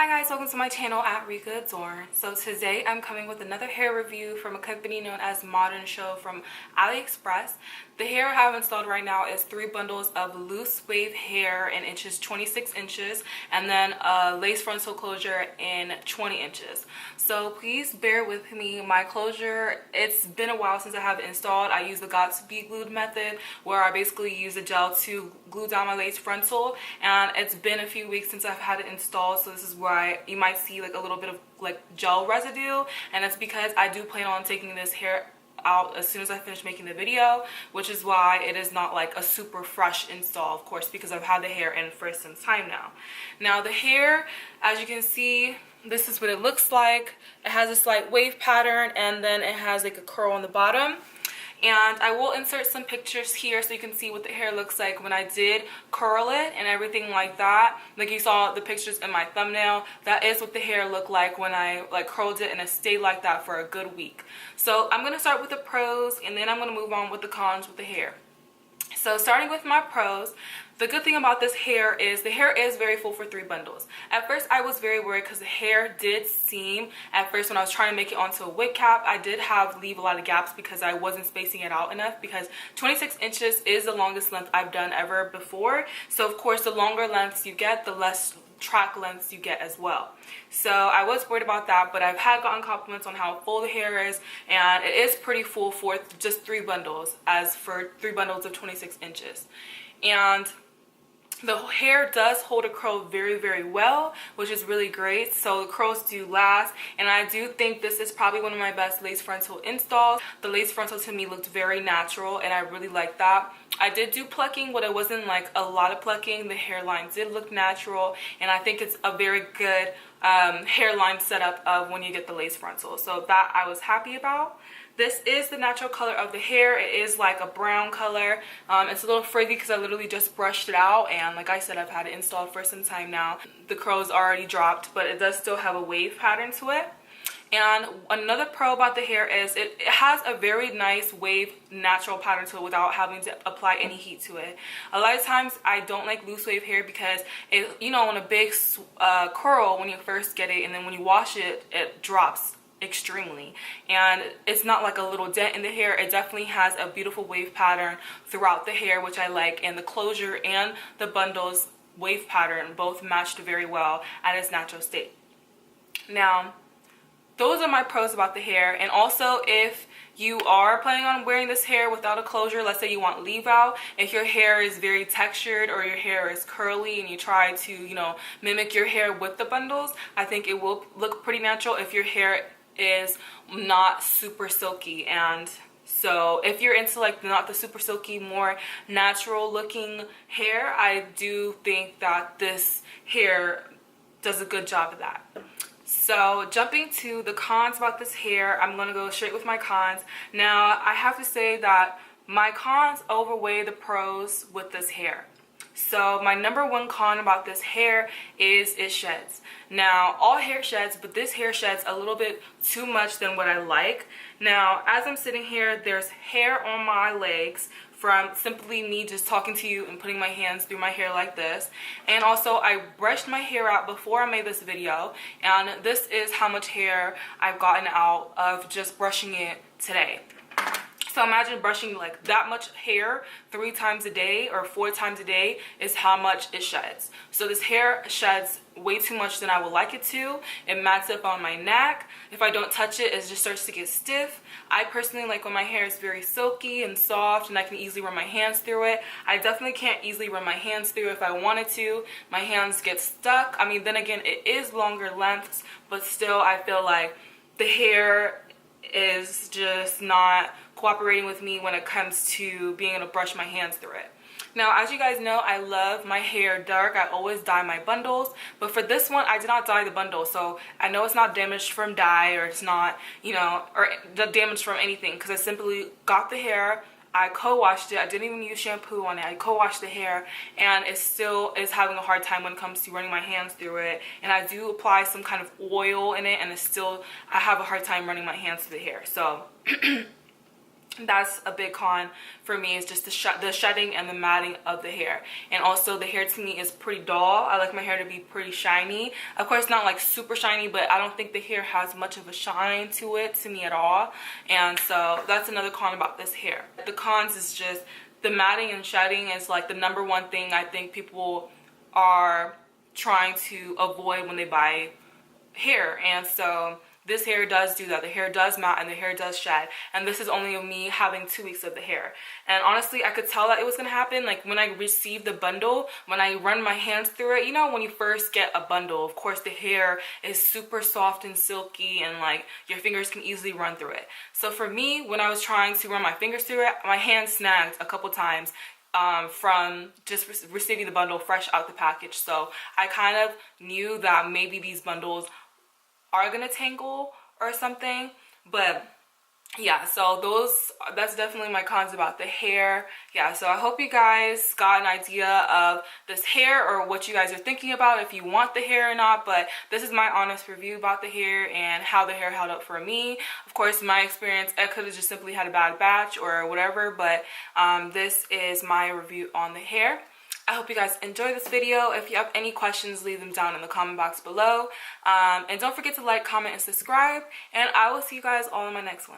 Hi guys, welcome to my channel at Rika Adorn. So today I'm coming with another hair review from a company known as Modern Show from AliExpress. The hair I have installed right now is 3 bundles of loose wave hair in inches 26 inches and then a lace frontal closure in 20 inches. So please bear with me. My closure, it's been a while since I have it installed. I use the Got2b glued method where I basically use a gel to glue down my lace frontal, and it's been a few weeks since I've had it installed, so this is why you might see like a little bit of like gel residue, and it's because I do plan on taking this hair out as soon as I finish making the video, which is why it is not like a super fresh install, of course, because I've had the hair in for some time now. Now the hair, as you can see, this is what it looks like. It has a slight wave pattern and then it has like a curl on the bottom. And I will insert some pictures here so you can see what the hair looks like when I did curl it and everything like that. Like you saw the pictures in my thumbnail, that is what the hair looked like when I like curled it, and it stayed like that for a good week. So I'm going to start with the pros and then I'm going to move on with the cons with the hair. So starting with my pros, the good thing about this hair is the hair is very full for 3 bundles. At first I was very worried because the hair did seem, at first when I was trying to make it onto a wig cap, I did leave a lot of gaps because I wasn't spacing it out enough, because 26 inches is the longest length I've done ever before. So of course the longer lengths you get, the less track lengths you get as well. So I was worried about that, but I've had gotten compliments on how full the hair is, and it is pretty full for just 3 bundles, as for 3 bundles of 26 inches. And the hair does hold a curl very well, which is really great. So the curls do last, and I do think this is probably one of my best lace frontal installs. The lace frontal to me looked very natural and I really like that. I did do plucking, but it wasn't like a lot of plucking. The hairline did look natural, and I think it's a very good hairline setup of when you get the lace frontal. So that I was happy about. This is the natural color of the hair. It is like a brown color. It's a little frizzy because I literally just brushed it out, and like I said, I've had it installed for some time now. The curls already dropped, but it does still have a wave pattern to it. And another pro about the hair is it has a very nice wave natural pattern to it without having to apply any heat to it. A lot of times I don't like loose wave hair because it, you know, on a big curl when you first get it, and then when you wash it, it drops extremely, and it's not like a little dent in the hair. It definitely has a beautiful wave pattern throughout the hair, which I like, and the closure and the bundles wave pattern both matched very well at its natural state. Now those are my pros about the hair. And also, if you are planning on wearing this hair without a closure, let's say you want leave out, if your hair is very textured or your hair is curly and you try to, you know, mimic your hair with the bundles, I think it will look pretty natural if your hair is not super silky. And so if you're into like not the super silky, more natural looking hair, I do think that this hair does a good job of that. So jumping to the cons about this hair, I'm going to go straight with my cons. Now I have to say that my cons outweigh the pros with this hair. So my number 1 con about this hair is it sheds. Now all hair sheds, but this hair sheds a little bit too much than what I like. Now as I'm sitting here, there's hair on my legs from simply me just talking to you and putting my hands through my hair like this. And also I brushed my hair out before I made this video, and this is how much hair I've gotten out of just brushing it today. So imagine brushing like that much hair 3 times a day or 4 times a day is how much it sheds. So this hair sheds way too much than I would like it to. It mats up on my neck. If I don't touch it, it just starts to get stiff. I personally like when my hair is very silky and soft and I can easily run my hands through it. I definitely can't easily run my hands through it if I wanted to. My hands get stuck. I mean, then again, it is longer lengths, but still I feel like the hair is just not cooperating with me when it comes to being able to brush my hands through it. Now, as you guys know, I love my hair dark. I always dye my bundles, but for this one, I did not dye the bundle, so I know it's not damaged from dye, or it's not, you know, or damaged from anything, because I simply got the hair, I co-washed it. I didn't even use shampoo on it. I co-washed the hair, and it still is having a hard time when it comes to running my hands through it. And I do apply some kind of oil in it, and it's still, I have a hard time running my hands through the hair. So That's a big con for me, is just the shedding and the matting of the hair. And also the hair to me is pretty dull. I like my hair to be pretty shiny. Of course not like super shiny, but I don't think the hair has much of a shine to it to me at all. And so that's another con about this hair. The cons is just the matting and shedding is like the #1 thing I think people are trying to avoid when they buy hair. And so this hair does do that. The hair does matte and the hair does shed. And this is only me having 2 weeks of the hair. And honestly, I could tell that it was gonna happen. Like when I received the bundle, when I run my hands through it, you know, when you first get a bundle, of course the hair is super soft and silky and like your fingers can easily run through it. So for me, when I was trying to run my fingers through it, my hand snagged a couple times from just receiving the bundle fresh out the package. So I kind of knew that maybe these bundles are gonna tangle or something. But yeah, so that's definitely my cons about the hair. Yeah, so I hope you guys got an idea of this hair, or what you guys are thinking about, if you want the hair or not. But this is my honest review about the hair and how the hair held up for me. Of course, in my experience, I could have just simply had a bad batch or whatever, but this is my review on the hair. I hope you guys enjoy this video. If you have any questions, leave them down in the comment box below. And don't forget to like, comment, and subscribe. And I will see you guys all in my next one.